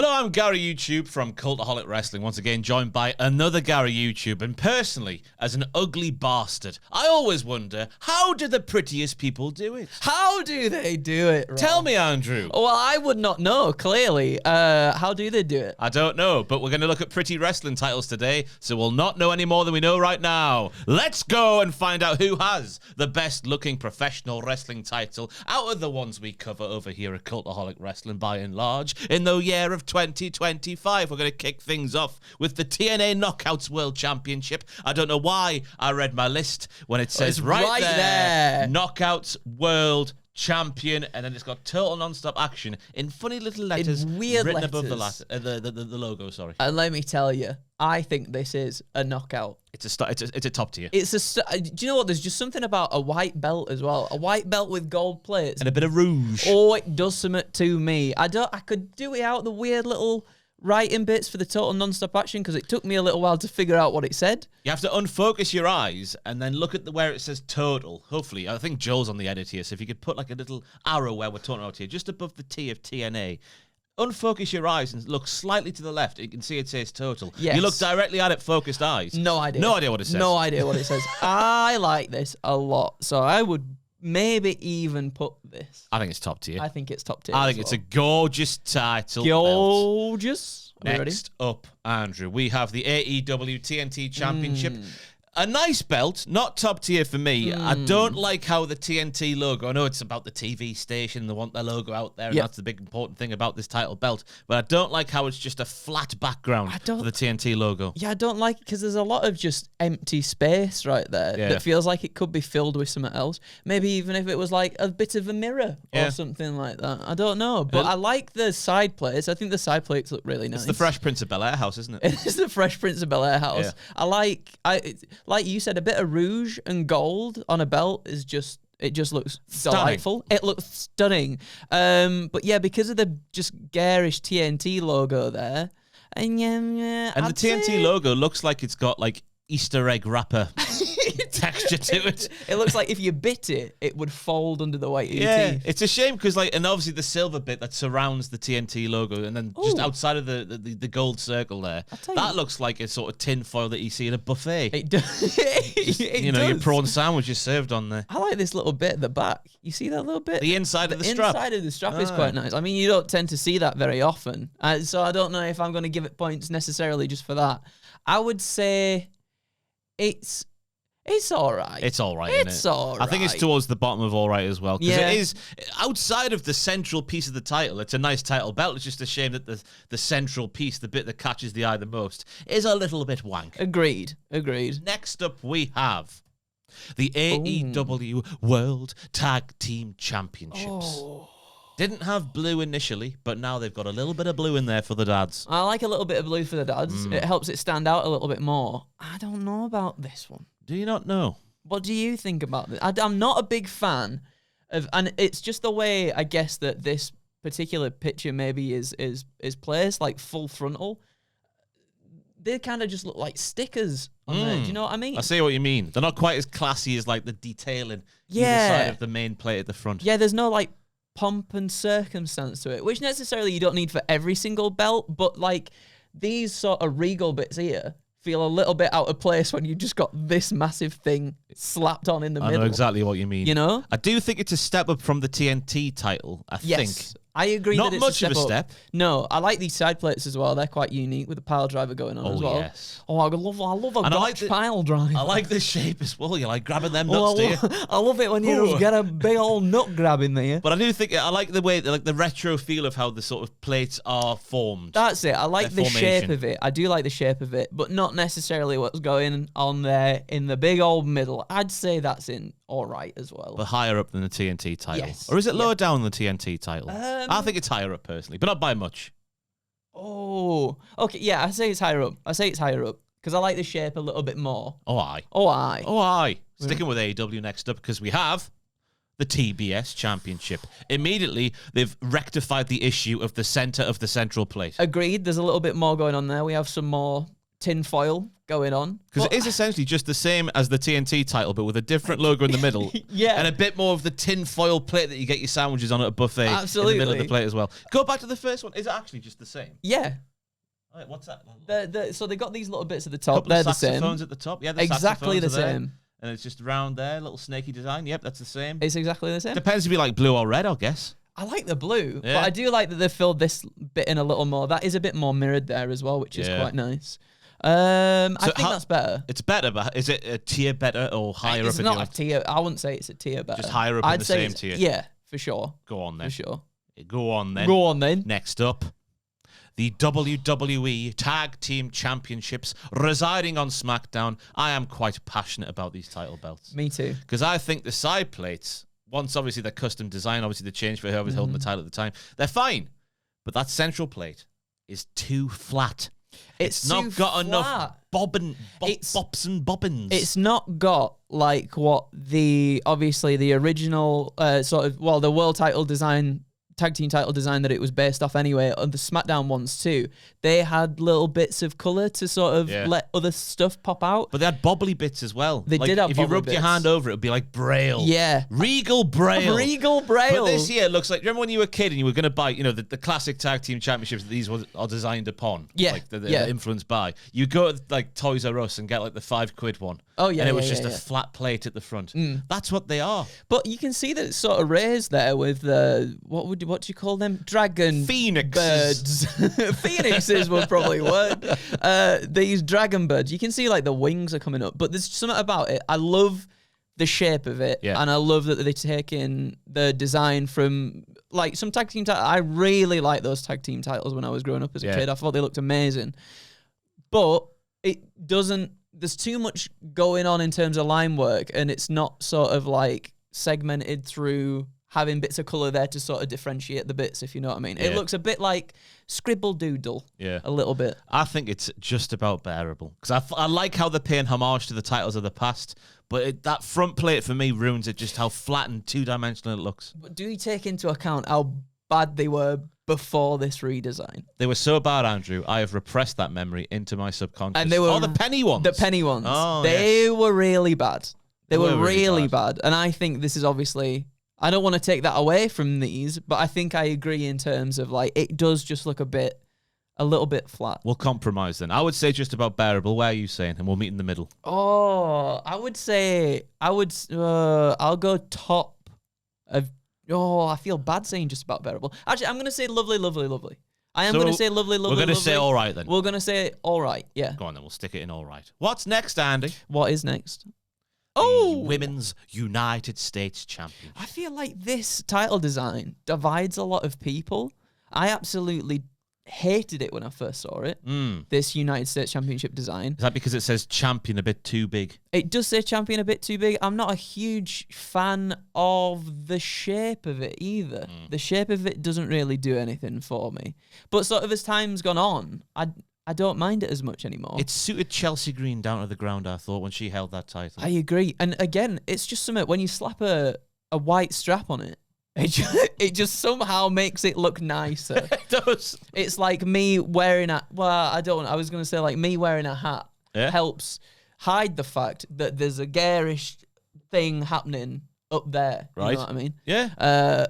Hello, I'm Gary YouTube from Cultaholic Wrestling, once again joined by another Gary YouTube. And personally, as an ugly bastard, I always wonder, how do the prettiest people do it? How do they do it, Rob? Tell me, Andrew. Well, I would not know, clearly. How do they do it? I don't know, but we're going to look at pretty wrestling titles today, so we'll not know any more than we know right now. Let's go and find out who has the best-looking professional wrestling title out of the ones we cover over here at Cultaholic Wrestling, by and large, in the year of 2025. We're going to kick things off with the TNA Knockouts World Championship. I don't know why I read my list when it says right there, Knockouts World Champion, and then it's got total non-stop action in funny little letters weird written letters. above the logo. Sorry. And let me tell you, I think this is a knockout. It's a top tier. Do you know what? There's just something about a white belt as well. A white belt with gold plates And a bit of rouge. Oh, it does something to me. I could do it out the weird little writing bits for the total non-stop action because it took me a little while to figure out what it said. You have to unfocus your eyes and then look at where it says total. Hopefully, I think Joel's on the edit here, so if you could put like a little arrow where we're talking about here, just above the T of TNA. Unfocus your eyes and look slightly to the left. You can see it says total. Yes. You look directly at it, focused eyes. No idea. No idea what it says. No idea what it says. I like this a lot, so I would maybe even put this. I think it's top tier. I think it's top tier. I think it's a gorgeous title. Gorgeous. Belt. Next up, Andrew, we have the AEW TNT Championship. A nice belt, not top tier for me. I don't like how the TNT logo, I know it's about the TV station, they want their logo out there, and that's the big important thing about this title belt, but I don't like how it's just a flat background for the TNT logo. Yeah, I don't like it because there's a lot of just empty space right there that feels like it could be filled with something else. Maybe even if it was like a bit of a mirror or something like that. I don't know, but I like the side plates. I think the side plates look really nice. It's the Fresh Prince of Bel-Air house, isn't it? It's the Fresh Prince of Bel-Air house. Yeah. Like you said, a bit of rouge and gold on a belt is just, it just looks delightful. It looks stunning. But yeah, because of the just garish TNT logo there, and the TNT logo looks like it's got like Easter egg wrapper texture to it. It looks like if you bit it, it would fold under the white of your teeth. It's a shame because and obviously the silver bit that surrounds the TNT logo, and then just outside of the gold circle there, that looks like a sort of tin foil that you see in a buffet. It does. Your prawn sandwich is served on there. I like this little bit at the back. You see that little bit? The inside of the strap. The inside of the strap is quite nice. I mean, you don't tend to see that very often, so I don't know if I'm going to give it points necessarily just for that. I would say it's all right. It's all right. It's all right. I think it's towards the bottom of all right as well. Because it is outside of the central piece of the title. It's a nice title belt. It's just a shame that the central piece, the bit that catches the eye the most, is a little bit wank. Agreed. Next up, we have the AEW World Tag Team Championships. Didn't have blue initially, but now they've got a little bit of blue in there for the dads. I like a little bit of blue for the dads. It helps it stand out a little bit more. I don't know about this one. Do you not know? What do you think about this? I'm not a big fan of, and it's just the way I guess that this particular picture maybe is placed, like full frontal. They kind of just look like stickers on there. Do you know what I mean? I see what you mean. They're not quite as classy as like the detailing either side of the main plate at the front. Yeah, there's no like pomp and circumstance to it, which necessarily you don't need for every single belt, but like these sort of regal bits here feel a little bit out of place when you just got this massive thing slapped on in the middle. I know exactly what you mean. You know? I do think it's a step up from the TNT title, I think. I agree Not that it's much of a step. No, I like these side plates as well. They're quite unique with the pile driver going on as well. Yes. Oh, I love a Gotch pile driver. I like the shape as well. You like grabbing them nuts, do you? I love it when you get a big old nut grab in there. But I do think I like the way, like the retro feel of how the sort of plates are formed. That's it. I like the shape of it. I do like the shape of it, but not necessarily what's going on there in the big old middle. I'd say that's in all right as well. But higher up than the TNT title. Yes. Or is it lower down than the TNT title? I think it's higher up personally, but not by much. Oh, okay. Yeah, I say it's higher up. Because I like the shape a little bit more. Oh, aye. Oh, Sticking with AEW next up because we have the TBS Championship. Immediately, they've rectified the issue of the center of the central plate. Agreed. There's a little bit more going on there. We have some more tin foil going on. Because it is essentially just the same as the TNT title, but with a different logo in the middle. Yeah. And a bit more of the tin foil plate that you get your sandwiches on at a buffet. Absolutely. In the middle of the plate as well. Go back to the first one. Is it actually just the same? Yeah. Right, what's that? So they got these little bits at the top. Couple They're of the same. saxophones at the top. Yeah, the exactly the saxophones are there. same. And it's just around there, little snaky design. Yep, that's the same. It's exactly the same. Depends if you like blue or red, I guess. I like the blue, Yeah. but I do like that they filled this bit in a little more. That is a bit more mirrored there as well, which is Yeah. quite nice. I think how- that's better. It's better, but is it a tier better or higher It's up? not a tier. I wouldn't say it's a tier better. Just higher up in I'd the say same it's- tier. Yeah, for sure. Go on then. For sure. Go on then. Go on then. Next up, the WWE Tag Team Championships residing on SmackDown. I am quite passionate about these title belts. Me too. Because I think the side plates, once obviously they're custom design, obviously they change for whoever's holding the title at the time, they're fine. But that central plate is too flat. It's not too got enough flat. bops and bobbins. It's not got like what obviously the original the world title design, tag team title design that it was based off anyway, on the SmackDown ones too. They had little bits of colour to sort of let other stuff pop out. But they had bobbly bits as well. They did have if you bobbly rubbed your bits. hand over it, would be like Braille. Yeah. Regal Braille. Regal Braille. But this year it looks like, remember when you were a kid and you were going to buy, the classic tag team championships that these are designed upon? Yeah. Like they're influenced by. You go to like Toys R Us and get like the £5 one. Oh, yeah. And it was yeah, just yeah, a flat plate at the front. That's what they are. But you can see that it's sort of raised there with what do you call them? Dragon Phoenixes. birds. Phoenixes would probably work. These dragon birds. You can see like the wings are coming up, but there's something about it. I love the shape of it, and I love that they're taking the design from like some tag team titles. I really like those tag team titles when I was growing up as a kid. I thought they looked amazing, but it doesn't. There's too much going on in terms of line work, and it's not sort of like segmented through having bits of colour there to sort of differentiate the bits, if you know what I mean. It looks a bit like scribble doodle, a little bit. I think it's just about bearable. Because I like how they're paying homage to the titles of the past, but that front plate for me ruins it, just how flat and two-dimensional it looks. But do you take into account how bad they were before this redesign? They were so bad, Andrew, I have repressed that memory into my subconscious. And they were the penny ones. The penny ones. Oh, they were really bad. They were really bad. bad. And I think this is obviously... I don't want to take that away from these, but I think I agree in terms of like it does just look a little bit flat. We'll compromise then. I would say just about bearable. Where are you saying? And we'll meet in the middle. Oh, I'll go top of. Oh, I feel bad saying just about bearable. Actually, I'm gonna say lovely, lovely, lovely. I am gonna say lovely, lovely. We're gonna lovely. say all right then. We're gonna say all right. Yeah. Go on then. We'll stick it in all right. What's next, Andy? What is next? The Women's United States Championship. I feel like this title design divides a lot of people. I absolutely hated it when I first saw it. This United States Championship design. Is that because it says champion a bit too big? It does say champion a bit too big. I'm not a huge fan of the shape of it either. The shape of it doesn't really do anything for me. But sort of as time's gone on, I don't mind it as much anymore. It suited Chelsea Green down to the ground, I thought, when she held that title. I agree. And again, it's just something, when you slap a white strap on it, it just somehow makes it look nicer. It does. It's like me wearing I was going to say like me wearing a hat helps hide the fact that there's a garish thing happening up there. Right. You know what I mean? Yeah.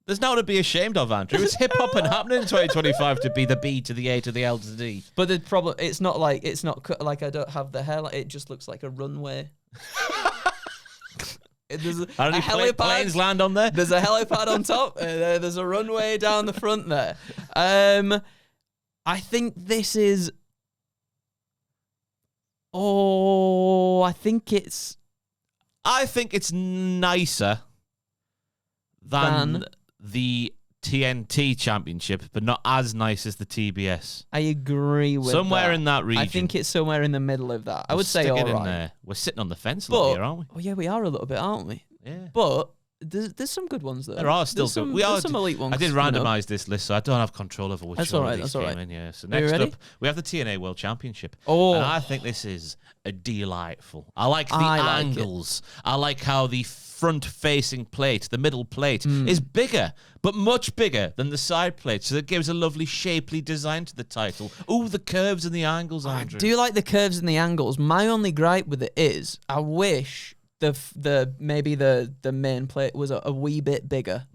There's now to be ashamed of, Andrew. It's hip-hop and happening in 2025 to be the B to the A to the L to the D. But the problem, it's not like I don't have the hair. Like, it just looks like a runway. There's a helipad. Planes land on there? There's a helipad on top. There's a runway down the front there. I think this is... I think it's nicer than the TNT Championship, but not as nice as the TBS. I agree with somewhere in that region. I think it's somewhere in the middle of that. I would say all right. We're sitting on the fence a little here, aren't we? Oh yeah, we are a little bit, aren't we? Yeah. But There's some good ones though. There are still good. There's some elite ones. I did randomize this list, so I don't have control over which one of these came in. Yeah. So next up, we have the TNA World Championship. And I think this is delightful. I like the angles. I like how the front-facing plate, the middle plate, is bigger, but much bigger than the side plate. So that gives a lovely shapely design to the title. Ooh, the curves and the angles, Andrew. I do like the curves and the angles. My only gripe with it is I wish maybe the main plate was a wee bit bigger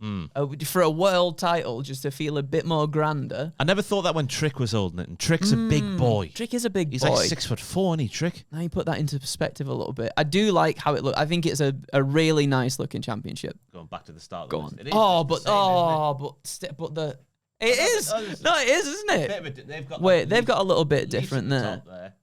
for a world title, just to feel a bit more grander. I never thought that when Trick was holding it, and Trick's a big boy. Trick is a big boy. He's like 6'4", isn't he, Trick? Now you put that into perspective a little bit. I do like how it looks. I think it's a really nice looking championship. Going back to the start. Go on. It is it is. No, it is, isn't it? They've got a little bit different there.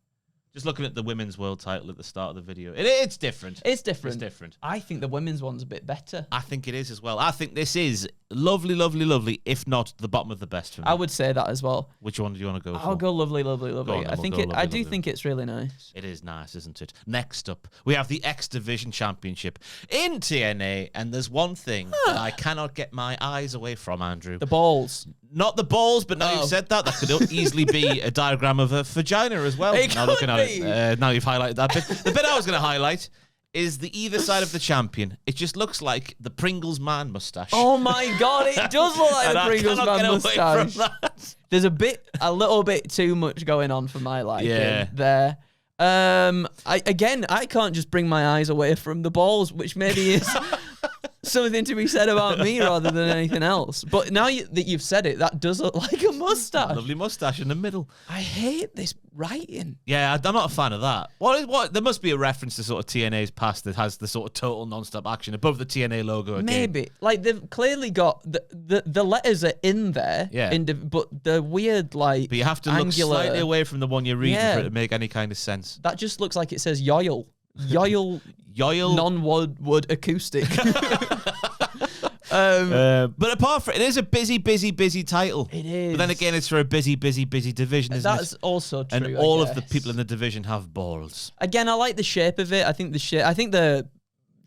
Just looking at the women's world title at the start of the video. It's different. It's different. I think the women's one's a bit better. I think it is as well. I think this is lovely, lovely, lovely, if not the bottom of the best for me. I would say that as well. Which one do you want to go for? I'll go lovely, lovely, lovely. On, I do think it's really nice. It is nice, isn't it? Next up, we have the X-Division Championship in TNA, and there's one thing that I cannot get my eyes away from, Andrew. The balls. Not the balls, but now you've said that could easily be a diagram of a vagina as well. Now looking at it, now you've highlighted that bit. The bit I was going to highlight is the either side of the champion. It just looks like the Pringles man mustache. Oh my God, it does look like the Pringles man mustache. There's a little bit too much going on for my liking there. I can't just bring my eyes away from the balls, which maybe is something to be said about me rather than anything else. But now that you've said it, that does look like a mustache. Lovely mustache in the middle. I hate this writing. Yeah, I'm not a fan of that. What? There must be a reference to sort of TNA's past that has the sort of total non-stop action above the TNA logo again. Maybe. Like, they've clearly got the letters are in there. Yeah. But the weird, like, but you have to look slightly away from the one you're reading for it to make any kind of sense. That just looks like it says yoil. Yoil. Non-wood acoustic. But apart from it is a busy title. It is. But then again, it's for a busy division, isn't it? That's also true. And all of the people in the division have balls. Again, I like the shape of it. I think the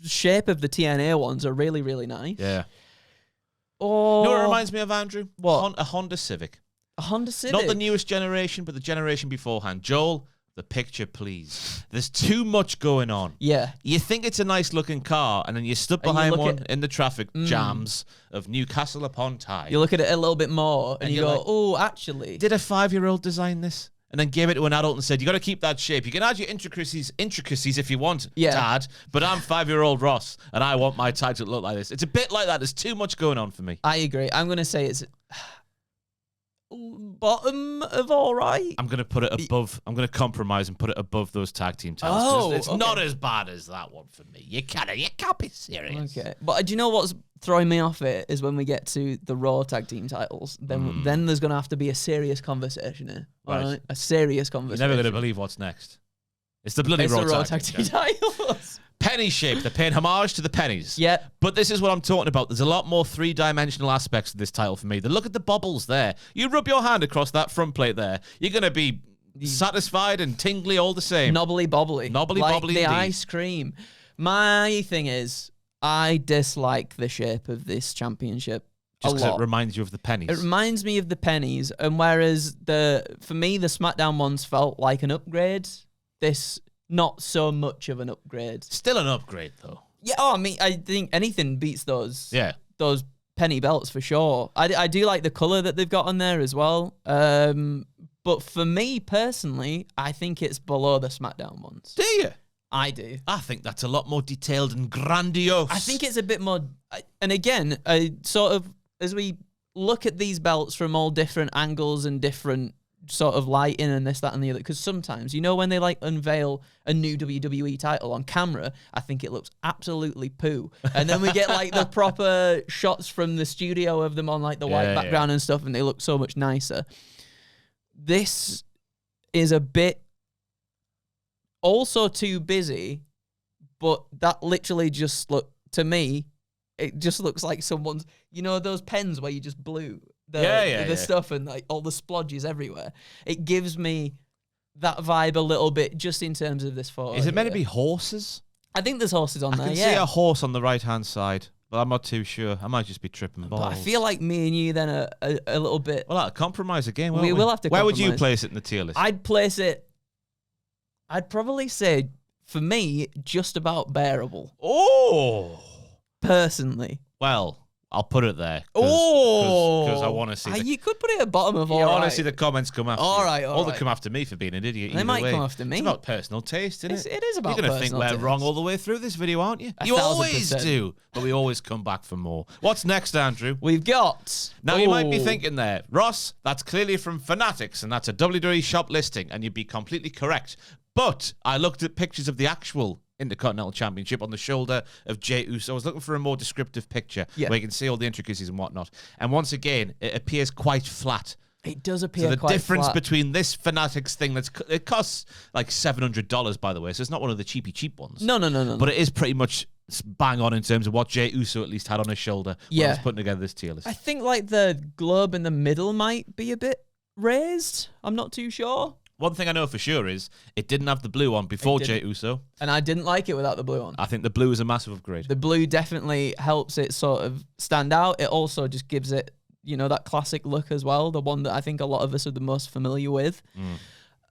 shape of the TNA ones are really, really nice. Yeah. Oh, you know what it reminds me of, Andrew? What? A Honda Civic. A Honda Civic? Not the newest generation, but the generation beforehand. Joel, the picture, please. There's too much going on. Yeah. You think it's a nice looking car, and then you stood behind one in the traffic jams of Newcastle upon Tyne. You look at it a little bit more, and you go, like, oh, actually. Did a 5-year-old design this? And then gave it to an adult and said, you got to keep that shape. You can add your intricacies if you want, Dad, but I'm 5-year-old Ross, and I want my title to look like this. It's a bit like that. There's too much going on for me. I agree. I'm going to say it's bottom of all right. I'm going to put it above. I'm going to compromise and put it above those tag team titles. Oh, it's not as bad as that one for me. You can't be serious. Okay. But do you know what's throwing me off it is when we get to the Raw tag team titles, then there's going to have to be a serious conversation here. Right? A serious conversation. You're never going to believe what's next. It's the bloody Raw tag team titles. Penny shape. They're paying homage to the pennies. Yeah. But this is what I'm talking about. There's a lot more three-dimensional aspects to this title for me. Look at the bobbles there. You rub your hand across that front plate there. You're going to be satisfied and tingly all the same. Knobbly bobbly. Knobbly like bobbly the indeed. Ice cream. My thing is, I dislike the shape of this championship. Just because it reminds you of the pennies. It reminds me of the pennies. And whereas for me, the SmackDown ones felt like an upgrade. This... not so much of an upgrade. Still an upgrade, though. Yeah, I mean, I think anything beats those penny belts for sure. I do like the colour that they've got on there as well. But for me, personally, I think it's below the SmackDown ones. Do you? I do. I think that's a lot more detailed and grandiose. I think it's a bit more... And again, sort of, as we look at these belts from all different angles and different... sort of lighting and this, that, and the other. Because sometimes, when they like unveil a new WWE title on camera, I think it looks absolutely poo. And then we get like the proper shots from the studio of them on like the white background and stuff, and they look so much nicer. This is a bit also too busy, but that literally just to me, it just looks like someone's, those pens where you just blew the stuff and like all the splodges everywhere. It gives me that vibe a little bit just in terms of this photo. Is it meant to be horses? I think there's horses on there, I can see a horse on the right-hand side. But I'm not too sure. I might just be tripping balls. But I feel like me and you then are a little bit. Well, that'll compromise again, won't we? We will have to Where would you compromise. place it in the tier list? I'd place it. I'd probably say, for me, just about bearable. Oh! Personally. Well, I'll put it there. Oh! Because I want to see. You could put it at bottom of all I right. want to see the comments come after. All you. right, all Or they right. come after me for being an idiot. They either might way. come after me. It's about personal taste, isn't it? It is about You're going to think personal we're taste. wrong all the way through this video, aren't you? You 1,000%. always do. But we always come back for more. What's next, Andrew? We've got. Now, you might be Oh. thinking there, Ross, that's clearly from Fanatics, and that's a WWE shop listing, and you'd be completely correct. But I looked at pictures of the actual Intercontinental Championship on the shoulder of Jey Uso. I was looking for a more descriptive picture where you can see all the intricacies and whatnot. And once again, it appears quite flat. It does appear So quite the difference flat. between this Fanatics thing it costs like $700, by the way, so it's not one of the cheapy ones. No. But it is pretty much bang on in terms of what Jey Uso at least had on his shoulder when I was putting together this tier list. I think like the globe in the middle might be a bit raised. I'm not too sure. One thing I know for sure is it didn't have the blue on before Jey Uso. And I didn't like it without the blue on. I think the blue is a massive upgrade. The blue definitely helps it sort of stand out. It also just gives it, that classic look as well. The one that I think a lot of us are the most familiar with.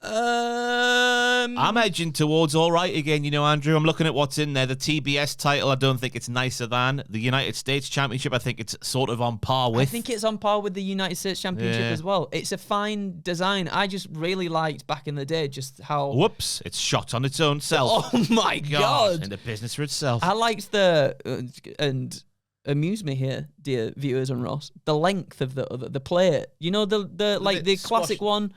I'm edging towards all right again, Andrew. I'm looking at what's in there. The TBS title, I don't think it's nicer than. The United States Championship, I think it's sort of on par with. I think it's on par with the United States Championship as well. It's a fine design. I just really liked back in the day just how... Whoops, it's shot on its own self. Oh my God. In the business for itself. I liked and amuse me here, dear viewers and Ross, the length of the plate. The classic one.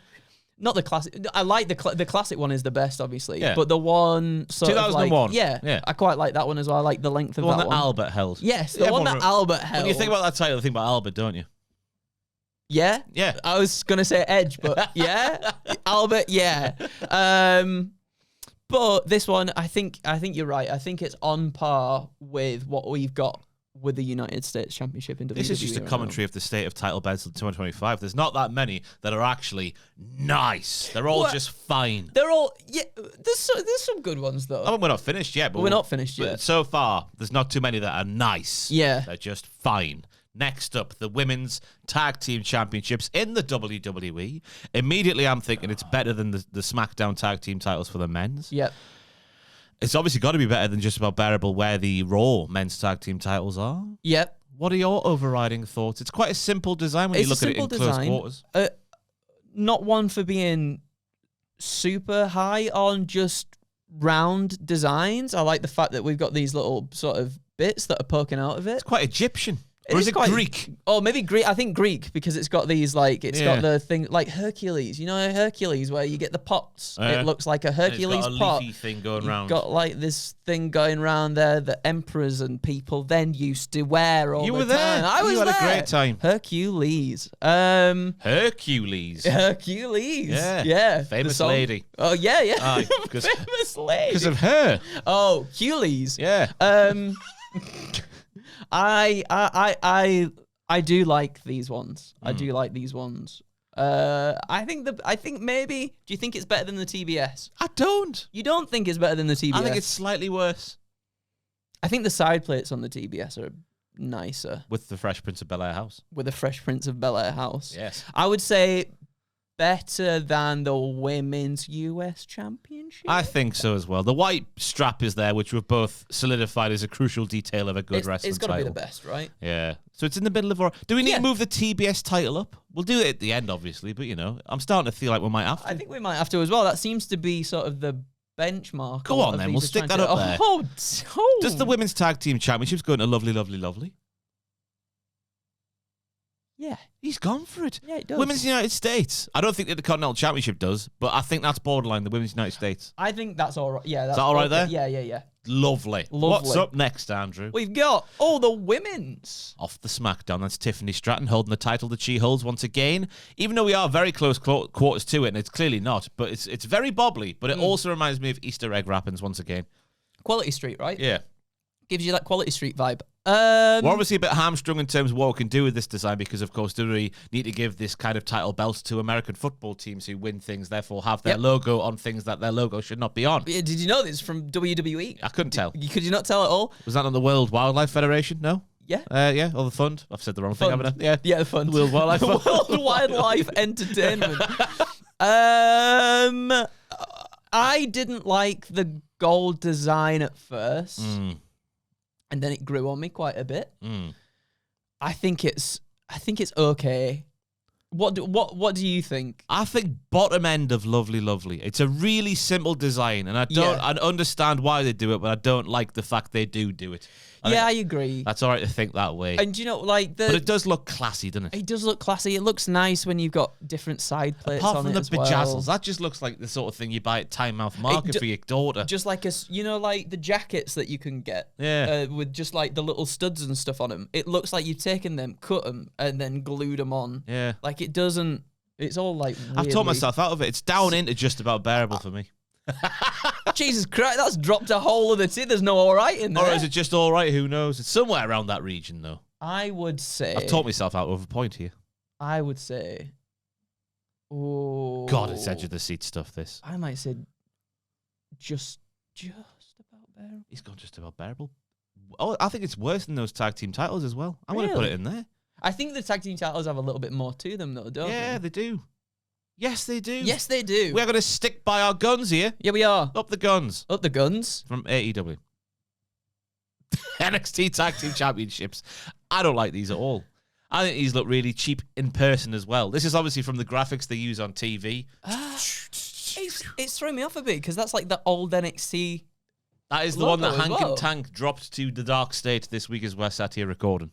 Not the classic. I like the classic one is the best, obviously. Yeah. But the one sort 2001. of yeah, I quite like that one as well. I like the length of The one that that one. Albert held. Yes, the one that Albert held. When you think about that title, you think about Albert, don't you? Yeah? Yeah. I was going to say Edge, but yeah. Albert, yeah. But this one, I think you're right. I think it's on par with what we've got with the United States Championship in WWE. This is just a commentary of the state of title belts in 2025. There's not that many that are actually nice. They're all just fine. They're all, yeah, there's some good ones, though. I mean, we're not finished yet. But We're not finished but yet. So far, there's not too many that are nice. Yeah. They're just fine. Next up, the Women's Tag Team Championships in the WWE. Immediately, I'm thinking it's better than the SmackDown Tag Team titles for the men's. Yep. It's obviously got to be better than just about bearable where the Raw men's tag team titles are. Yep. What are your overriding thoughts? It's quite a simple design when you look at it in close quarters. Not one for being super high on just round designs. I like the fact that we've got these little sort of bits that are poking out of it. It's quite Egyptian. Or is it quite, Greek? Oh, maybe Greek. I think Greek because it's got these got the thing like Hercules. You know Hercules where you get the pots. It looks like a Hercules it's got a pot. leafy thing going round. Got like this thing going round there that emperors and people then used to wear all You the were there. time. I was You had there. a great time. Hercules. Hercules. Hercules. Yeah. Yeah. Famous The song. lady. Oh yeah, yeah. Aye, 'cause- Famous lady. Because of her. Oh, Hercules. Yeah. I do like these ones. I do like these ones. I think maybe. Do you think it's better than the TBS? I don't. You don't think it's better than the TBS? I think it's slightly worse. I think the side plates on the TBS are nicer With the Fresh Prince of Bel-Air house. with the Fresh Prince of Bel-Air house. Yes. I would say better than the Women's US Championship. I think so as well. The white strap is there, which we've both solidified as a crucial detail of a good wrestling It's got to be title. the best, right? Yeah. So it's in the middle of our... Do we need Yeah. to move the TBS title up? We'll do it at the end, obviously, but, I'm starting to feel like we might have to. I think we might have to as well. That seems to be sort of the benchmark. Go a lot on of then, these we'll are stick trying that to- up there. Oh, Does the Women's Tag Team Championships go into lovely, lovely, lovely? Yeah. He's gone for it. Yeah, it does. Women's United States. I don't think that the Continental Championship does, but I think that's borderline the Women's United States. I think that's all right. Yeah, that's that all right okay. there? Yeah. Lovely. What's up next, Andrew? We've got the women's. Off the SmackDown, that's Tiffany Stratton holding the title that she holds once again. Even though we are very close quarters to it, and it's clearly not, but it's very bobbly. But it also reminds me of Easter egg wrappings once again. Quality Street, right? Yeah. Gives you that Quality Street vibe. We're obviously a bit hamstrung in terms of what we can do with this design because, of course, WWE need to give this kind of title belts to American football teams who win things, therefore have their logo on things that their logo should not be on. Did you know this from WWE? I couldn't tell. Could you not tell at all? Was that on the World Wildlife Federation? No? Yeah, or the fund. I've said the wrong thing, haven't I? Yeah. Yeah, the fund. The World Wildlife Fund. World Wildlife Entertainment. I didn't like the gold design at first, and then it grew on me quite a bit. I think it's okay. What do you think? I think bottom end of lovely. It's a really simple design, and I understand why they do it, but I don't like the fact they do it. I agree. That's all right to think that way. And you know, like but it does look classy, doesn't it? It does look classy. It looks nice when you've got different side plates Apart on from it the as bejazzles, well. that just looks like the sort of thing you buy at Time Mouth Market for your daughter. Just like like the jackets that you can get, with just like the little studs and stuff on them. It looks like you've taken them, cut them, and then glued them on. Yeah, like it doesn't. It's all like. I've talked myself out of it. It's down into just about bearable for me. Jesus Christ, that's dropped a hole in the tin. There's no all right in there. Or is it just all right? Who knows? It's somewhere around that region, though. I would say. I've talked myself out of a point here. I would say. Oh God, it's edge of the seat stuff. This. I might say. Just about bearable. He's gone just about bearable. Oh, I think it's worse than those tag team titles as well. I'm going to put it in there. I think the tag team titles have a little bit more to them, though, don't they? Yeah, they do. Yes, they do. Yes, they do. We're going to stick by our guns here. Yeah, we are. Up the guns. Up the guns. From AEW. NXT Tag Team Championships. I don't like these at all. I think these look really cheap in person as well. This is obviously from the graphics they use on TV. It's throwing me off a bit because that's like the old NXT. That is the one that Hank and Tank dropped to the dark state this week as we're sat here recording.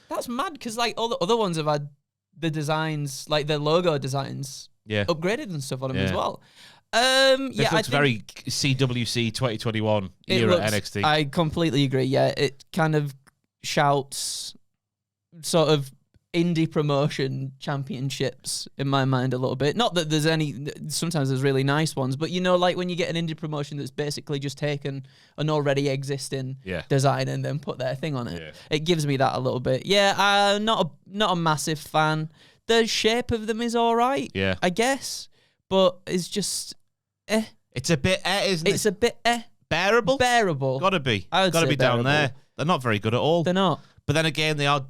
That's mad because like all the other ones have had the designs, like the logo designs, upgraded and stuff on them as well. It looks very CWC 2021 era NXT. I completely agree. Yeah, it kind of shouts sort of indie promotion championships in my mind a little bit. Not that there's any, sometimes there's really nice ones, but you know, like when you get an indie promotion that's basically just taken an already existing design and then put their thing on it. It gives me that a little bit. Yeah, not a massive fan. The shape of them is all right, I guess, but it's just It's a bit isn't it? It's a bit Bearable? Bearable. Gotta be. Gotta be down there. They're not very good at all. They're not. But then again, they are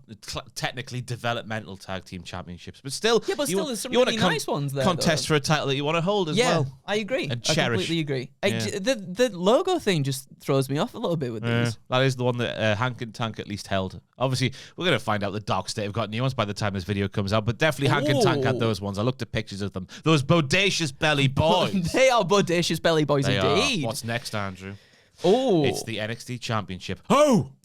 technically developmental tag team championships. But still, there's some really nice ones there. Contest for a title that you want to hold as well. Yeah, I agree. And cherish. I completely agree. The logo thing just throws me off a little bit with these. That is the one that Hank and Tank at least held. Obviously, we're going to find out the dark state have got new ones by the time this video comes out. But definitely Hank and Tank had those ones. I looked at pictures of them. Those bodacious belly boys. They are bodacious belly boys indeed. What's next, Andrew? Oh, it's the NXT Championship.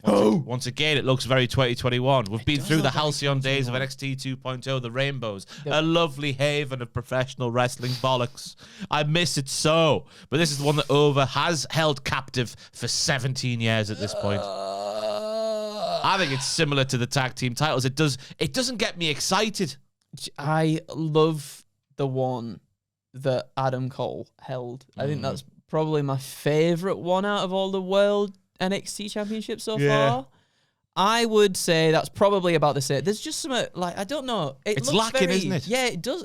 Once again, it looks very 2021. We've been through the halcyon days of NXT 2.0, the Rainbows, a lovely haven of professional wrestling bollocks. I miss it so. But this is the one that has held captive for 17 years at this point. I think it's similar to the tag team titles. It doesn't get me excited. I love the one that Adam Cole held. I think that's probably my favorite one out of all the World NXT Championships so far. I would say that's probably about the same. There's just some, like, I don't know. It's lacking, isn't it? Yeah, it does.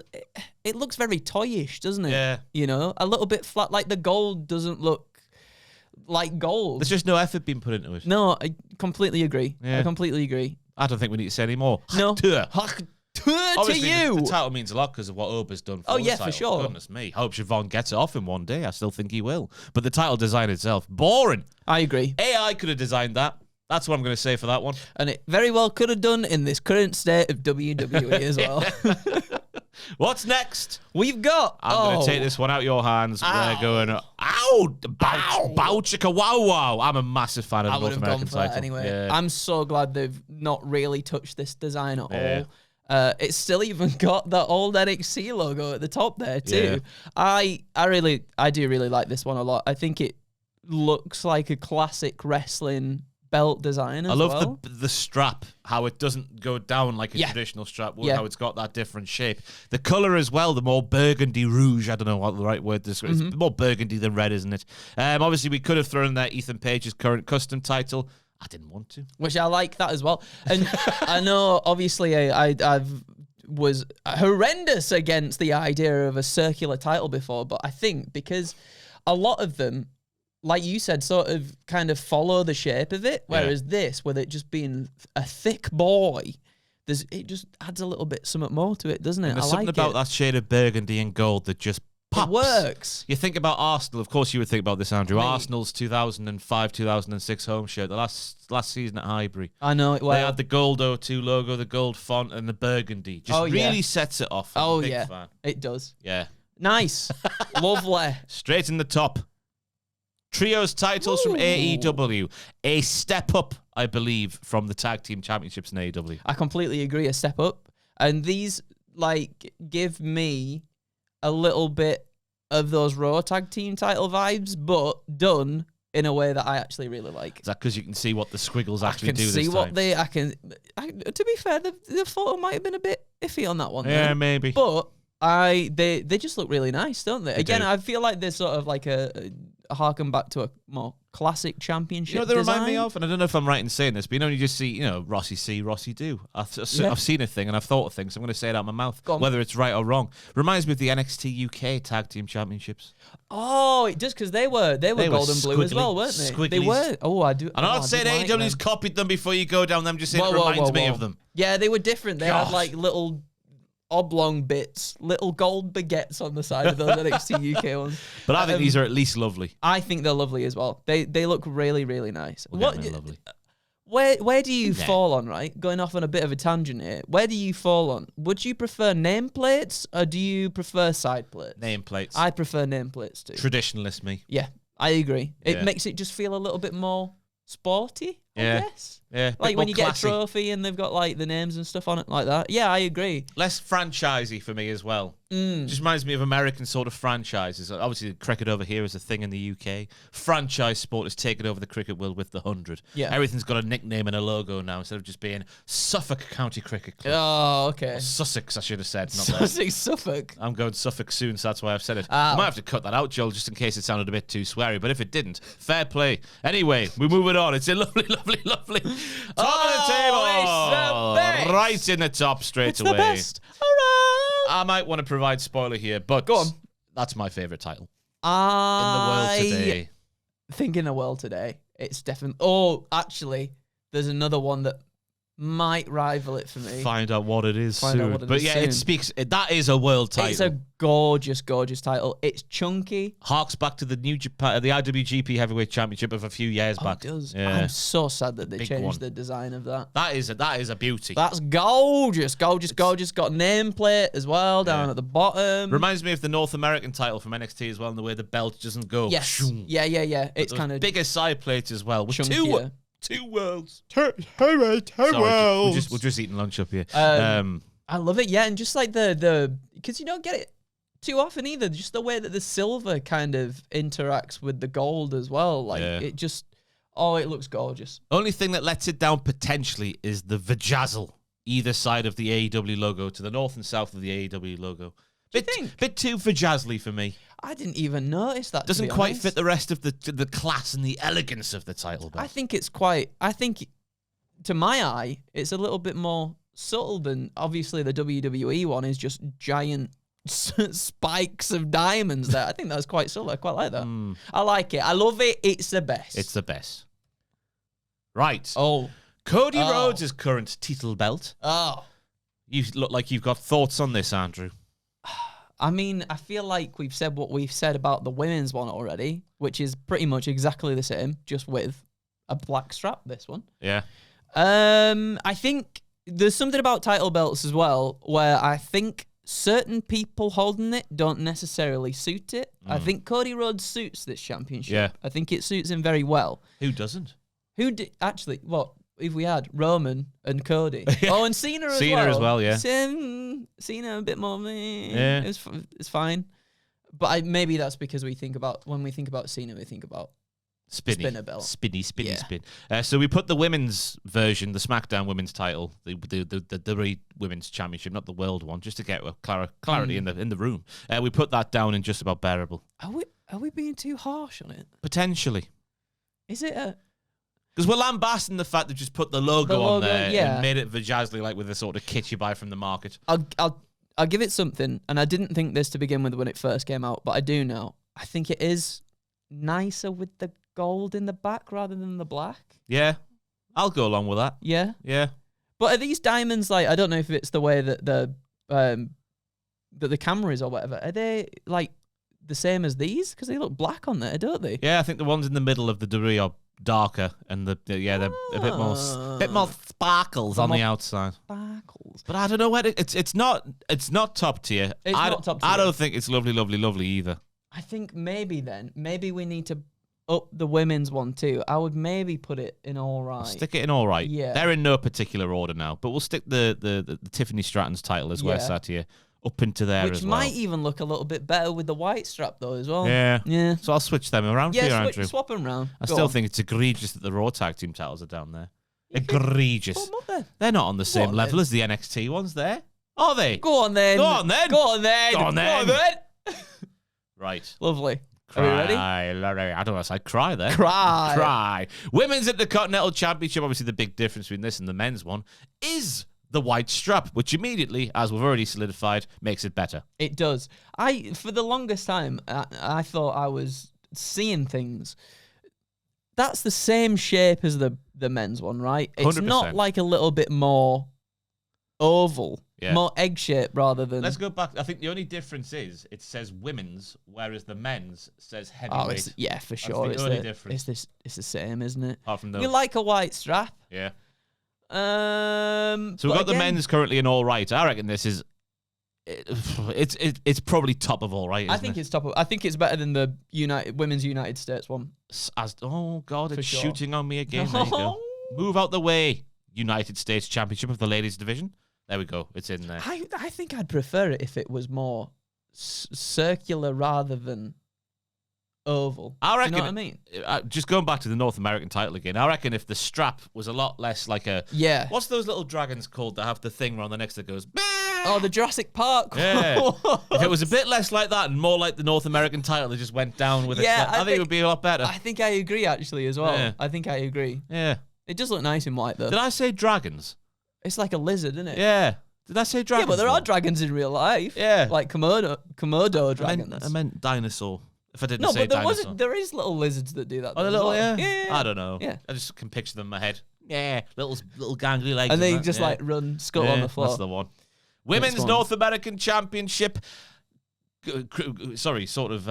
It looks very toyish, doesn't it? Yeah. You know, a little bit flat. Like the gold doesn't look like gold. There's just no effort being put into it. No, I completely agree. Yeah. I completely agree. I don't think we need to say any more. No. Obviously, to you. The title means a lot because of what Ober's done for the title. For sure. Goodness me. Hope Siobhan gets it off him one day. I still think he will. But the title design itself, boring. I agree. AI could have designed that. That's what I'm going to say for that one. And it very well could have done in this current state of WWE as well. What's next? We've got... I'm going to take this one out of your hands. Ow. We're going... Ow! Bow chicka wow wow. I'm a massive fan of the North American title. Anyway. Yeah. I'm so glad they've not really touched this design at all. It's still even got the old NXT logo at the top there too. I do really like this one a lot. I think it looks like a classic wrestling belt design as well. I love the strap, how it doesn't go down like a traditional strap would, how it's got that different shape. The colour as well, the more burgundy rouge, I don't know what the right word is. It's more burgundy than red, isn't it? Obviously, we could have thrown in there Ethan Page's current custom title. I didn't want to. Which I like that as well. And I know, obviously, I was horrendous against the idea of a circular title before, but I think because a lot of them like you said, sort of kind of follow the shape of it. Whereas this, with it just being a thick boy, it just adds a little bit something more to it, doesn't it? And there's I something like about it. that shade of burgundy and gold that just pops. It works. You think about Arsenal. Of course, you would think about this, Andrew. Mate. Arsenal's 2005-2006 home shirt, the last season at Highbury. I know it well. They had the gold O2 logo, the gold font, and the burgundy. Just really sets it off. I'm a big fan. It does. Yeah. Nice. Lovely. Straight in the top. Trios titles from AEW. A step up, I believe, from the Tag Team Championships in AEW. I completely agree. A step up. And these, like, give me a little bit of those Raw Tag Team title vibes, but done in a way that I actually really like. Is that because you can see what the squiggles actually do this time? I can see what to be fair, the photo might have been a bit iffy on that one. Yeah, though. maybe. But they just look really nice, don't they? Again, do. I feel like they're sort of like a harken back to a more classic championship. You know what they remind me design. of? And I don't know if I'm right in saying this, but you know, you just see, Rossi see, Rossi do. I've seen a thing and I've thought of things. So I'm going to say it out of my mouth, Go on. whether it's right or wrong. Reminds me of the NXT UK Tag Team Championships. Oh, it does, because they were gold and blue as well, weren't they? They squigglies. were. Oh, I do. I'm not I saying did like AEW's them. copied them before you go down them, just saying Whoa, it whoa, reminds whoa, me whoa. of them. Yeah, they were different. They had Gosh. like little oblong bits, little gold baguettes on the side of those NXT UK ones. But I think these are at least lovely. I think they're lovely as well. They look really, really nice. Lovely. Where do you fall on, right? Going off on a bit of a tangent here. Where do you fall on? Would you prefer nameplates or do you prefer side plates? Nameplates. I prefer nameplates too. Traditionalist me. Yeah, I agree. It Yeah. makes it just feel a little bit more sporty, I guess. Yeah. Like when you get a classy. trophy and they've got like the names and stuff on it like that. Yeah, I agree. Less franchisey for me as well. Just reminds me of American sort of franchises. Obviously, the cricket over here is a thing in the UK. Franchise sport has taken over the cricket world with the 100. Yeah. Everything's got a nickname and a logo now instead of just being Suffolk County Cricket Club. Oh, okay. Sussex, I should have said. Not Sussex, Suffolk. I'm going Suffolk soon, so that's why I've said it. I might have to cut that out, Joel, just in case it sounded a bit too sweary. But if it didn't, fair play. Anyway, we're moving on. It's a lovely, lovely, lovely top of the table. It's the best. Right in the top straight It's away. the best. All right. I might want to provide spoiler here, but Go on. That's my favourite title I in the world today. think in the world today, it's definitely. Oh, actually, there's another one that might rival it for me. Find out what it is Find out soon. what it But is yeah, soon. it speaks. That is a world title. It's a gorgeous, gorgeous title. It's chunky. Harks back to the New Japan, the IWGP Heavyweight Championship of a few years Oh, back. it does. Yeah. I'm so sad that they Big changed one. the design of that. That is a beauty. That's gorgeous, gorgeous, gorgeous. Got nameplate as well down at the bottom. Reminds me of the North American title from NXT as well, in the way the belt doesn't go. Yes. shoom. Yeah. It's Those kind of bigger side plates as well. With chunkier. two worlds. Hey, Sorry, we're just eating lunch up here. I love it, yeah, and just like the because you don't get it too often either. Just the way that the silver kind of interacts with the gold as well. Like it just, it looks gorgeous. Only thing that lets it down potentially is the vajazzle either side of the AEW logo, to the north and south of the AEW logo. Bit too vajazzly for me. I didn't even notice that. Doesn't to be quite honest. fit the rest of the class and the elegance of the title belt. I think it's quite. I think, to my eye, it's a little bit more subtle than obviously the WWE one is just giant spikes of diamonds there. I think that's quite subtle. I quite like that. I like it. I love it. It's the best. It's the best. Right. Oh. Cody Rhodes' current title belt. Oh. You look like you've got thoughts on this, Andrew. I mean, I feel like we've said what we've said about the women's one already, which is pretty much exactly the same, just with a black strap, this one. Yeah. I think there's something about title belts as well, where I think certain people holding it don't necessarily suit it. I think Cody Rhodes suits this championship. Yeah. I think it suits him very well. Who doesn't? Actually, what if we had Roman and Cody? Oh, and Cena as well. Cena as well, yeah. Cena a bit more. Yeah. It's fine. But maybe that's because when we think about Cena, we think about spinner belt. Spinny. Yeah. So we put the women's version, the SmackDown women's title, the WWE Women's Championship, not the World one, just to get clarity in the room. We put that down in just about bearable. Are we being too harsh on it? Potentially. Is it a... Because we're lambasting the fact they've just put the logo on there yeah. and made it vajazzly, like with the sort of kit you buy from the market. I'll give it something, and I didn't think this to begin with when it first came out, but I do now. I think it is nicer with the gold in the back rather than the black. Yeah, I'll go along with that. Yeah. Yeah. But are these diamonds like, I don't know if it's the way that the camera is or whatever. Are they like the same as these? Because they look black on there, don't they? Yeah, I think the ones in the middle of the degree are darker, and they're a bit more sparkles on the outside. Sparkles. But I don't know what it's not top tier. It's not top tier. I don't think it's lovely either. I think maybe we need to up the women's one too. I would maybe put it in all right. Stick it in all right. Yeah. They're in no particular order now, but we'll stick the Tiffany Stratton's title as we're sat here up into there Which as well. might even look a little bit better with the white strap though as well. Yeah. So I'll switch them around for you, Andrew. Swap them around. I still think it's egregious that the Raw Tag Team titles are down there. Egregious. Put 'em up there. They're not on the same on level then. as the NXT ones there. Are they? Go on then. Go on then. Go on then. Go on then. Go on then. Right. Lovely. Are we ready? I don't know if I cry there. Cry. Women's Intercontinental Championship, obviously the big difference between this and the men's one, is the white strap, which immediately, as we've already solidified, makes it better. It does. For the longest time, I thought I was seeing things. That's the same shape as the men's one, right? It's 100%. not like a little bit more oval, more egg shape rather than. Let's go back. I think the only difference is it says women's, whereas the men's says Oh, heavyweight. yeah, for sure. the only difference. It's the same, isn't it? Apart from those. We like a white strap. Yeah. So So we've got the men's currently in all right. I reckon this is. It's probably top of all right. I think it's top of. I think it's better than the Women's United States one. Oh God, it's sure. shooting on me again. There you go. Move out the way. United States Championship of the ladies division. There we go. It's in there. I think I'd prefer it if it was more circular rather than oval. I reckon. Do you know what I mean? Just going back to the North American title again. I reckon if the strap was a lot less like a. Yeah. What's those little dragons called that have the thing around the neck that goes? Bah! Oh, the Jurassic Park. Yeah. If it was a bit less like that and more like the North American title that just went down with it, I think it would be a lot better. I think I agree actually as well. Yeah. I think I agree. Yeah. It does look nice in white though. Did I say dragons? It's like a lizard, isn't it? Yeah. Did I say dragons? Yeah, but there are dragons in real life. Yeah. Like Komodo dragons. I meant dinosaur. If I didn't No, say but dinosaur. there is little lizards that do that. Oh, the though, little, as well. yeah. Yeah. I don't know. Yeah. I just can picture them in my head. Yeah, little gangly legs. And they that, just yeah. like run skull on the floor. That's the one. Women's one. North American Championship. Sorry, sort of.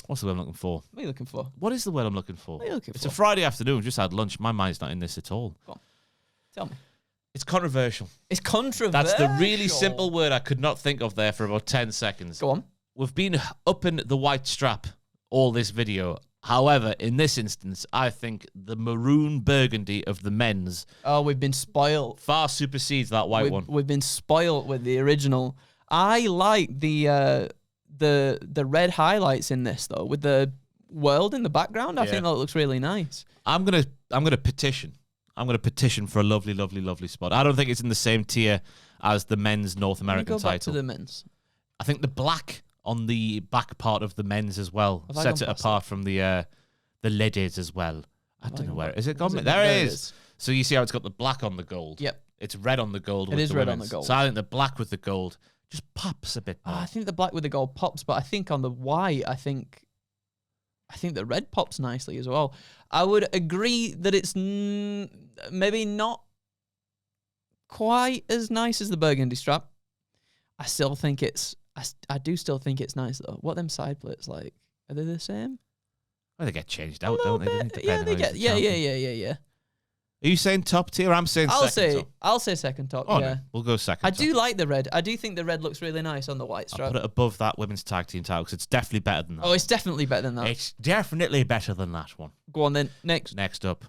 What's the word I'm looking for? What are you looking for? What is the word I'm looking for? What are you looking It's for? a Friday afternoon. Just had lunch. My mind's not in this at all. Go on. Tell me. It's controversial. It's controversial. That's the really simple word I could not think of there for about 10 seconds. Go on. We've been upping the white strap all this video. However, in this instance, I think the maroon burgundy of the men's Oh, we've been spoiled. far supersedes that white one. We've been spoiled with the original. I like the red highlights in this though, with the world in the background. I think that looks really nice. I'm gonna petition. I'm gonna petition for a lovely, lovely, lovely spot. I don't think it's in the same tier as the men's North American Go back title. to the men's. I think the black on the back part of the men's as well Have I sets it gone past apart from the ladies as well. I don't know where is it gone. Is it- There there it it is. is. So you see how it's got the black on the gold. Yep. It's red on the gold. It with is the red on women's. the gold. So I think the black with the gold just pops a bit more. I think the black with the gold pops, but I think on the white, I think the red pops nicely as well. I would agree that it's maybe not quite as nice as the burgundy strap. I still think it's. I do still think it's nice though. What them side plates like? Are they the same? Well, they get changed out, don't they? Yeah, they get. Yeah. Are you saying top tier? I'm saying second top. I'll say second top. Oh, yeah. no, we'll go second. I top. do like the red. I do think the red looks really nice on the white I'll strap. put it above that women's tag team title because it's definitely better than that. Oh, it's definitely better than that. It's definitely better than that one. Go on then. Next. Next up,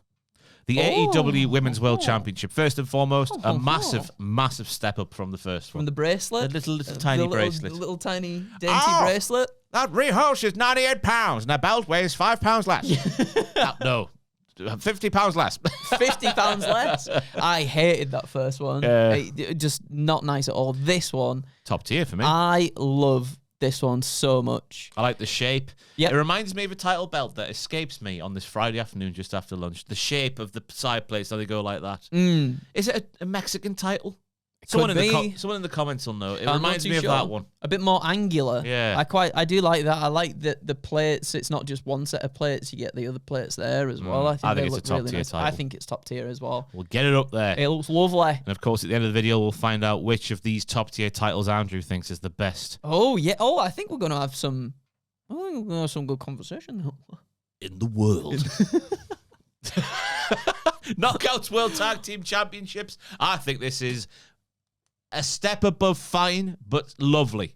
the AEW Women's World Championship. First and foremost, a Oh. massive step up from the first one. From the bracelet. The little tiny bracelet. The little tiny dainty bracelet. That rehouse is 98 pounds and a belt weighs 5 pounds less. No, 50 pounds less. 50 pounds less. I hated that first one. Just not nice at all. This one, Top tier for me. I love this one so much. I like the shape. Yep. It reminds me of a title belt that escapes me on this Friday afternoon just after lunch. The shape of the side plates, how they go like that. Is it a Mexican title? Someone Could in, be. someone in the comments will know. It I'm reminds not me too of sure. that one. A bit more angular. Yeah. I do like that. I like the plates. It's not just one set of plates. You get the other plates there as well. I think they it's a look top really tier nice. title. I think it's top tier as well. We'll get it up there. It looks lovely. And of course, at the end of the video, we'll find out which of these top tier titles Andrew thinks is the best Oh yeah. Oh, I think we're gonna have some. I think we're gonna have some good conversation. in the world. Knockouts World Tag Team Championships. I think this is a step above fine, but lovely.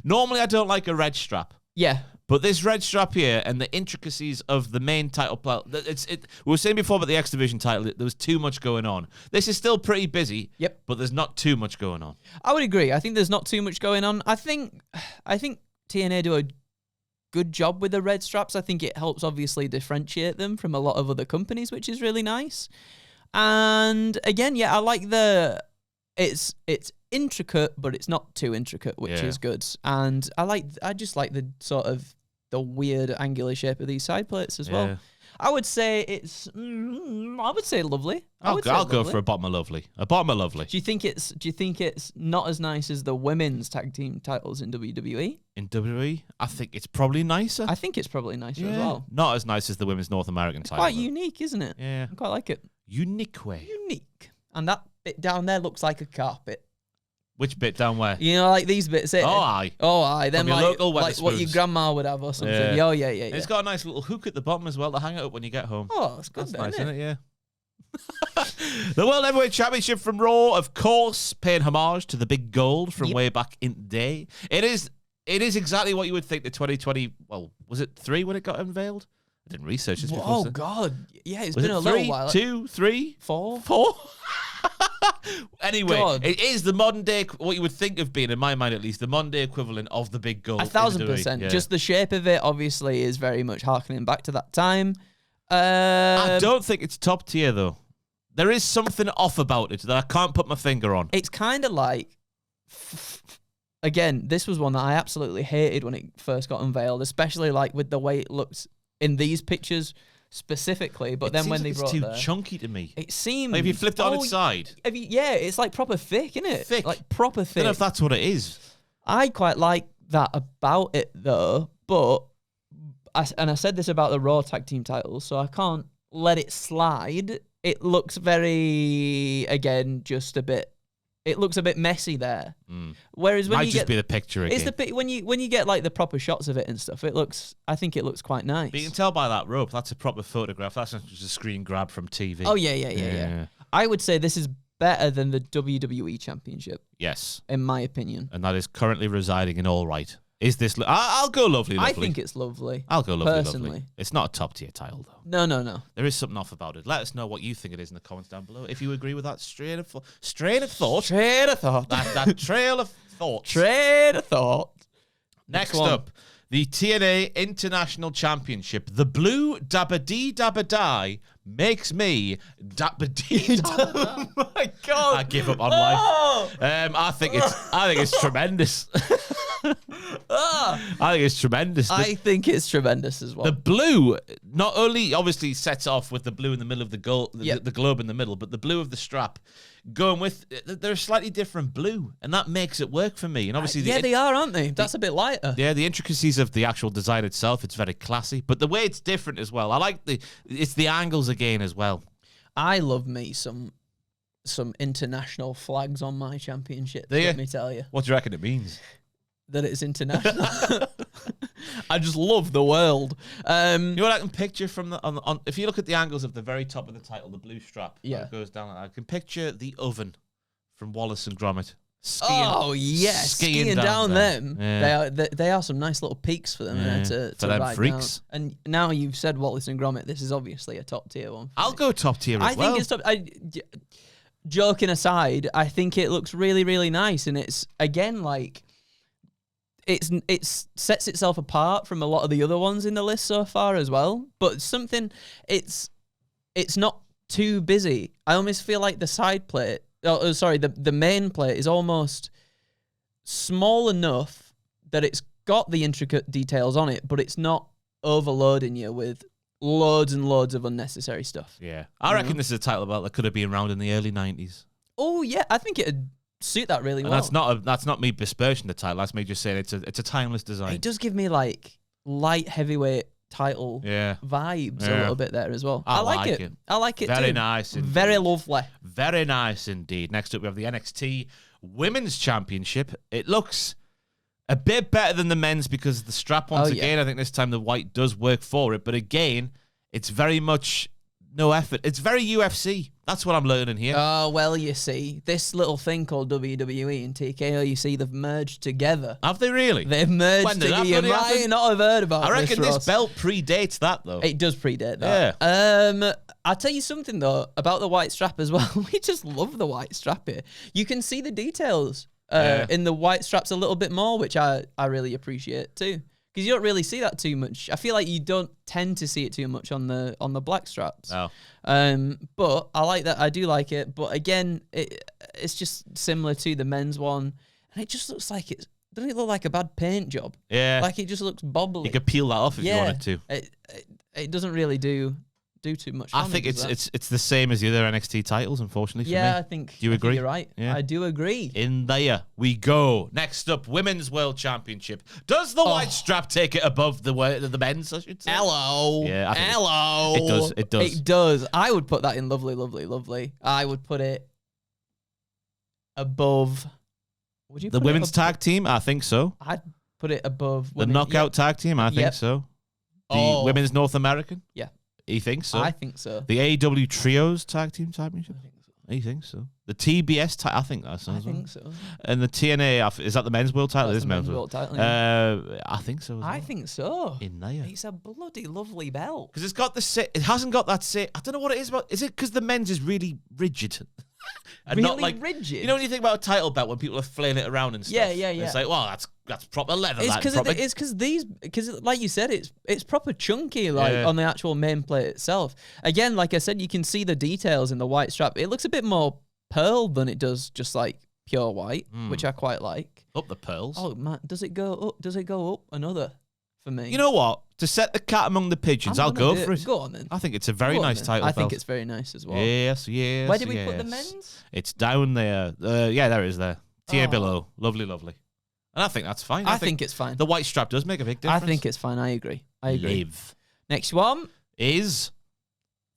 Normally I don't like a red strap, Yeah. but this red strap here and the intricacies of the main title, we were saying before about the X-Division title, there was too much going on. This is still pretty busy, Yep. but there's not too much going on. I would agree. I think there's not too much going on. I think TNA do a good job with the red straps. I think it helps obviously differentiate them from a lot of other companies, which is really nice. And again, yeah, I like it's intricate, but it's not too intricate, which is good. And I just like the sort of the weird angular shape of these side plates as well. Yeah. I would say it's lovely. I'll go for a bottom of lovely. A bottom of lovely. Do you think it's not as nice as the women's tag team titles in WWE? In WWE, I think it's probably nicer. I think it's probably nicer as well. Not as nice as the women's North American title. Quite though. unique, isn't it? Yeah. I quite like it. Unique way. Unique. And that bit down there looks like a carpet. Which bit down where? You know, like these bits here. Oh, aye. Oh, aye. Then your like local what your Wetherspoons. grandma would have or something. Yeah. Oh, yeah. It's got a nice little hook at the bottom as well to hang it up when you get home. Oh, it's good That's then, nice, isn't isn't it? it? Yeah. The World Heavyweight Championship from Raw, of course, paying homage to the big gold from way back in the day. It is exactly what you would think the 2020, well, was it 3 when it got unveiled? I didn't research this before. Oh, so- God. Yeah, it's Was been it a 3, little while. 2, 3, 4? 4? Anyway, God. it is the modern day, what you would think of being, in my mind at least, the modern day equivalent of the big gold. 1,000%. Yeah. Just the shape of it, obviously, is very much harkening back to that time. I don't think it's top tier, though. There is something off about it that I can't put my finger on. It's kind of like, again, this was one that I absolutely hated when it first got unveiled, especially like with the way it looks in these pictures specifically. But then when they brought it's too the, chunky to me. it seemed. Like if you flipped it on its side. Yeah, it's like proper thick, isn't it? Thick. Like proper I thick. don't know if that's what it is. I quite like that about it though, but I said this about the Raw tag team titles, so I can't let it slide. It looks very, again, just a bit. It looks a bit messy there. Whereas when Might you just get be the picture again. it's when you get like the proper shots of it and stuff, I think it looks quite nice. But you can tell by that rope, that's a proper photograph. That's not just a screen grab from TV. Oh yeah. I would say this is better than the WWE Championship, Yes. in my opinion. And that is currently residing in All Right. Is this... I'll go lovely. I think it's lovely. I'll go lovely. personally. It's not a top tier title, though. No. There is something off about it. Let us know what you think it is in the comments down below. If you agree with that strain of thought. Train of thought. That trail of thought. Train of thought. Next one. up, the TNA International Championship. The blue dabba-dee dabba-die makes me dabba-dee. Oh my God. I give up on life. I think it's tremendous. I think it's tremendous. I think it's tremendous as well. The blue not only obviously sets off with the blue in the middle of the goal, Yep. the globe in the middle, but the blue of the strap going with they're a slightly different blue, and that makes it work for me. And obviously, they are, aren't they? That's a bit lighter. yeah, the intricacies of the actual design itself, it's very classy. But the way it's different as well, I like it's the angles again as well. I love me some international flags on my championship. Do you? Let me tell you What do you reckon it means? that it's international. I just love the world. You know what I can picture from on if you look at the angles of the very top of the title, the blue strap, Yeah. that goes down. I can picture the oven from Wallace and Gromit. Skiing down them. Yeah. They are some nice little peaks for them Yeah. to For them ride freaks. down. And now you've said Wallace and Gromit. This is obviously a top tier one. I'll go top tier as I well. think it's top. Joking aside, I think it looks really, really nice, and it's again like it sets itself apart from a lot of the other ones in the list so far as well. But it's not too busy. I almost feel like the side plate. Oh, sorry, the main plate is almost small enough that it's got the intricate details on it, but it's not overloading you with loads and loads of unnecessary stuff. Yeah. I reckon this is a title belt that could have been around in the early 90s. Oh yeah, I think suit that really And well. that's not me besmirching the title. That's me just saying it's a timeless design. It does give me like light heavyweight title vibes a little bit there as well. I like it. I like it Very too. nice. Indeed. Very lovely. Very nice indeed. Next up, we have the NXT Women's Championship. It looks a bit better than the men's because of the strap once again. I think this time the white does work for it. But again, it's very much no effort. It's very UFC. That's what I'm learning here. Oh, well, you see, this little thing called WWE and TKO, you see, they've merged together. Have they really? They've merged together. You might not have heard about this, I reckon this Ross. belt predates that, though. It does predate that. Yeah. I'll tell you something, though, about the white strap as well. We just love the white strap here. You can see the details in the white straps a little bit more, which I really appreciate, too. Because you don't really see that too much. I feel like you don't tend to see it too much on the black straps. Oh. But I like that. I do like it. But again, it's just similar to the men's one, and it just looks like doesn't it look like a bad paint job? Yeah. Like it just looks bobbly. You could peel that off if you wanted to. It doesn't really do too much. I think it's the same as the other NXT titles, unfortunately. For me. I think. Do you agree? You're right. Yeah. I do agree. In there we go. Next up, Women's World Championship. Does the white strap take it above the men's? I should say. Hello. Yeah. Hello. It does. It does. It does. I would put that in lovely, lovely, lovely. I would put it above. Would you? The women's tag team? I think so. I'd put it above the knockout tag team? I think so. The women's North American? Yeah. You think so? I think so. The AEW Trios Tag Team Championship? I think so. You think so? The TBS I think that's I think so. And the TNA, is that the men's world title? That's It is the men's world title. Yeah. I think so as well. I think so. In there. It's a bloody lovely belt. Because it's got it hasn't got that I don't know what it is about. Is it because the men's is really rigid? And really not like, rigid? You know when you think about a title belt when people are flailing it around and stuff? Yeah. It's like, well, that's proper leather. It's because like you said, it's proper chunky on the actual main plate itself. Again, like I said, you can see the details in the white strap. It looks a bit more pearled than it does just like pure white, which I quite like. Up the pearls. Oh man, does it go up? Does it go up another for me? You know what? To set the cat among the pigeons, I'll go for it. Go on then. I think it's a very nice title. I think it's very nice as well. Yes. Where did we put the men's? It's down there. There it is there. TA below. Lovely. And I think that's fine. I think it's fine. The white strap does make a big difference. I think it's fine. I agree. Live. Next one is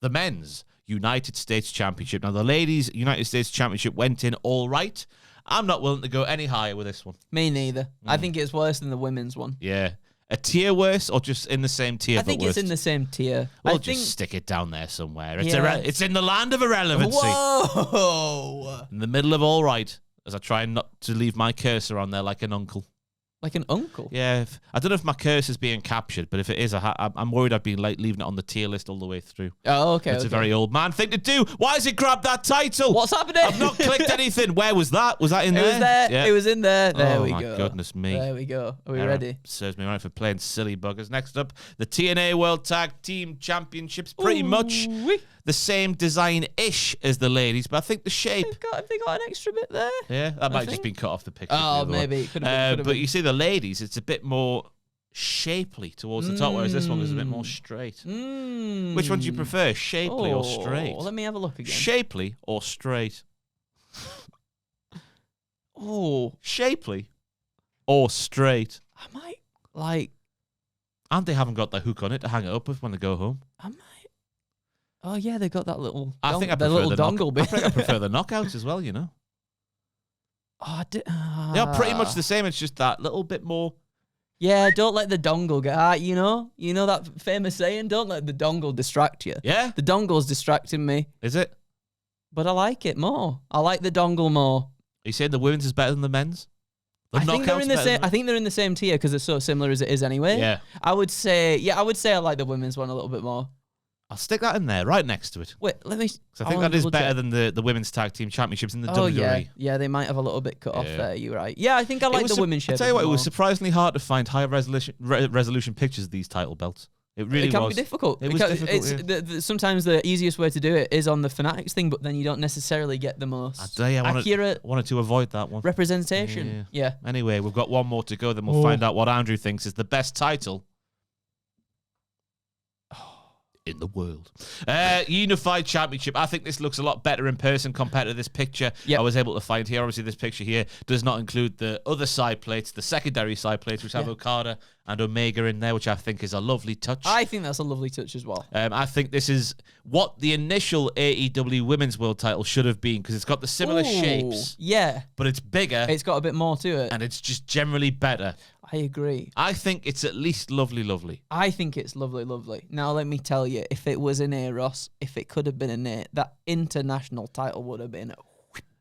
the men's United States Championship. Now, the ladies' United States Championship went in all right. I'm not willing to go any higher with this one. Me neither. I think it's worse than the women's one. Yeah. A tier worse or just in the same tier? I think it's in the same tier. We'll just stick it down there somewhere. It's in the land of irrelevancy. Whoa! In the middle of all right, as I try not to leave my cursor on there like an uncle. Like an uncle? Yeah. I don't know if my curse is being captured, but if it is, I'm worried I've been leaving it on the tier list all the way through. Oh, okay. It's a very old man thing to do. Why has it grabbed that title? What's happening? I've not clicked anything. Where was that? Was that in there? It was there. Yeah. It was in there. There we go. Oh, my goodness me. There we go. Are we ready? Serves me right for playing silly buggers. Next up, the TNA World Tag Team Championships. Pretty much the same design-ish as the ladies, but I think the shape... Have they got an extra bit there? Yeah, that might have just been cut off the picture. Oh, maybe. It could have been. But you see the ladies, it's a bit more shapely towards the top, whereas this one is a bit more straight. Which one do you prefer, shapely or straight? Let me have a look again. Shapely or straight? Shapely or straight? I might like... And they haven't got the hook on it to hang it up with when they go home. I might... Oh, yeah, they got that little... I think I prefer the dongle bit. I think I prefer the knockouts as well, you know. Oh, they are pretty much the same. It's just that little bit more... Yeah, don't let the dongle get... you know that famous saying? Don't let the dongle distract you. Yeah? The dongle's distracting me. Is it? But I like it more. I like the dongle more. Are you saying the women's is better than the men's? I think they're in the same. I think they're in the same tier because they're so similar as it is anyway. Yeah. I would say I like the women's one a little bit more. I'll stick that in there, right next to it. Wait, let me... I think that is better than the women's tag team championships in the WWE. Oh, yeah. They might have a little bit cut off there. You're right. Yeah, I think I like the women's shape. I'll tell you what, it was surprisingly hard to find high resolution pictures of these title belts. It really was. It can be difficult. It was difficult, sometimes the easiest way to do it is on the Fanatics thing, but then you don't necessarily get the most accurate wanted to avoid that one. Representation. Yeah. Anyway, we've got one more to go, then we'll find out what Andrew thinks is the best title in the world. Unified Championship. I think this looks a lot better in person compared to this picture I was able to find here. Obviously, this picture here does not include the other side plates, the secondary side plates, which have Okada and Omega in there, which I think is a lovely touch. I think that's a lovely touch as well. I think this is what the initial AEW Women's World title should have been, because it's got the similar shapes. Yeah. But it's bigger. It's got a bit more to it. And it's just generally better. I agree. I think it's at least lovely, lovely. I think it's lovely, lovely. Now, let me tell you, if it was an Eros, if it could have been an A, that international title would have been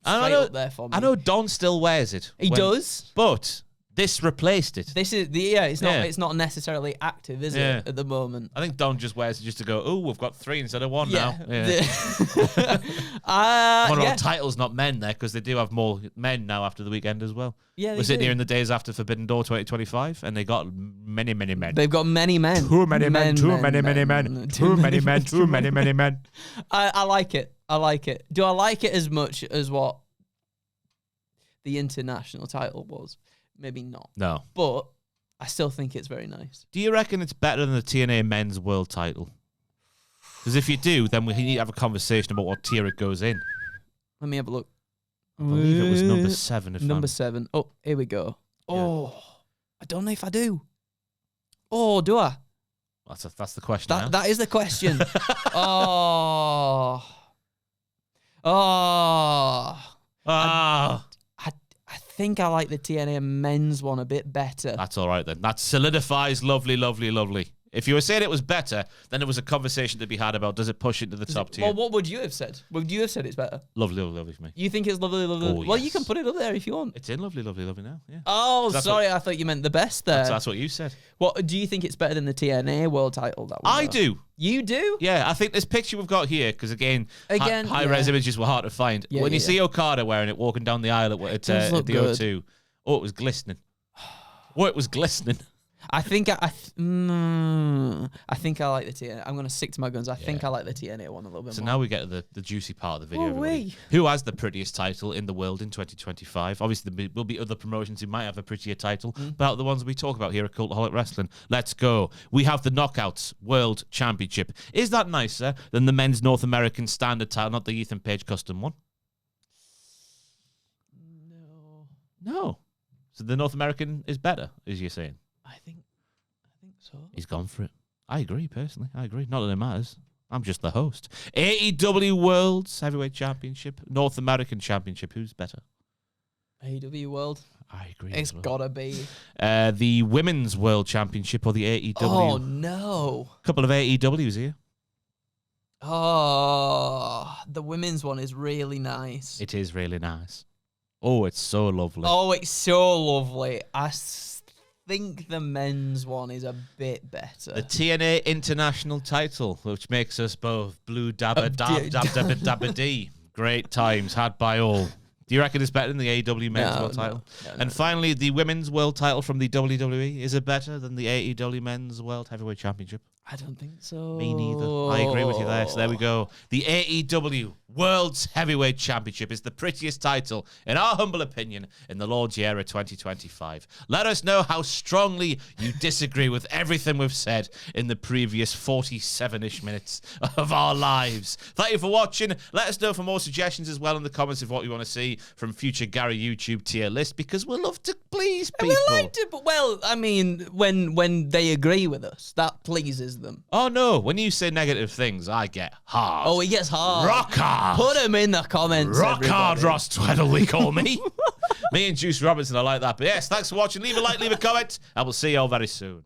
straight up there for me. I know Don still wears it. He does. But this replaced it. This is it's not necessarily active, is it, at the moment? I think Don just wears it just to go, oh, we've got 3 instead of 1 now. Yeah. Titles, not men there, because they do have more men now after the weekend as well. Yeah, we're sitting here in the days after Forbidden Door 2025 and they got many, many men. They've got many men. Too many men, too many men. Too many men, too many men. I like it. I like it. Do I like it as much as what the international title was? Maybe not. No. But I still think it's very nice. Do you reckon it's better than the TNA Men's World title? Because if you do, then we need to have a conversation about what tier it goes in. Let me have a look. I believe it was number 7. Number 7. Oh, here we go. Oh, I don't know if I do. Oh, do I? That's the question now. That is the question. I think I like the TNA men's one a bit better. That's all right then. That solidifies lovely, lovely, lovely. If you were saying it was better, then there was a conversation to be had about does it push into the top tier? Well, what would you have said? Would you have said it's better? Lovely, lovely, lovely for me. You think it's lovely, lovely? Oh, well, yes. you can put it up there if you want. It's in lovely, lovely, lovely now. Yeah. Oh, sorry, I thought you meant the best there. That's what you said. What do you think it's better than the TNA World title? I do. You do? Yeah, I think this picture we've got here, because again, high-res images were hard to find. Yeah, when you see Okada wearing it, walking down the aisle at the O2, oh, it was glistening. Oh, it was glistening. I think I think I like the TNA. I'm going to stick to my guns. I think I like the TNA one a little bit more. So now we get to the juicy part of the video. Who has the prettiest title in the world in 2025? Obviously, there will be other promotions who might have a prettier title, but out of the ones we talk about here at Cultaholic Wrestling, let's go. We have the Knockouts World Championship. Is that nicer than the men's North American standard title, not the Ethan Page custom one? No. So the North American is better, as you're saying? I think so. He's gone for it. I agree, personally. I agree. Not that it matters. I'm just the host. AEW World's Heavyweight Championship, North American Championship. Who's better? AEW World. I agree. It's gotta be. The Women's World Championship or the AEW. Oh, no. Couple of AEWs here. Oh, the women's one is really nice. It is really nice. Oh, it's so lovely. Oh, it's so lovely. I think the men's one is a bit better. The TNA International title, which makes us both blue dabba dab dab dabba dabba dee. Great times had by all. Do you reckon it's better than the AEW Men's World title? No. Finally, the Women's World title from the WWE. Is it better than the AEW Men's World Heavyweight Championship? I don't think so. Me neither. I agree with you there. So there we go. The AEW World's Heavyweight Championship is the prettiest title, in our humble opinion, in the Lord's Year of 2025. Let us know how strongly you disagree with everything we've said in the previous 47-ish minutes of our lives. Thank you for watching. Let us know for more suggestions as well in the comments of what you want to see from future Gary YouTube tier list, because we love to please people. We like to, but well, I mean, when they agree with us, that pleases them. Oh no, when you say negative things, I get hard. Oh, he gets hard. Rock hard. Put them in the comments. Rock hard, Ross Tweddle, we call me. Me and Juice Robinson, I like that. But yes, thanks for watching. Leave a like, leave a comment, and we'll see you all very soon.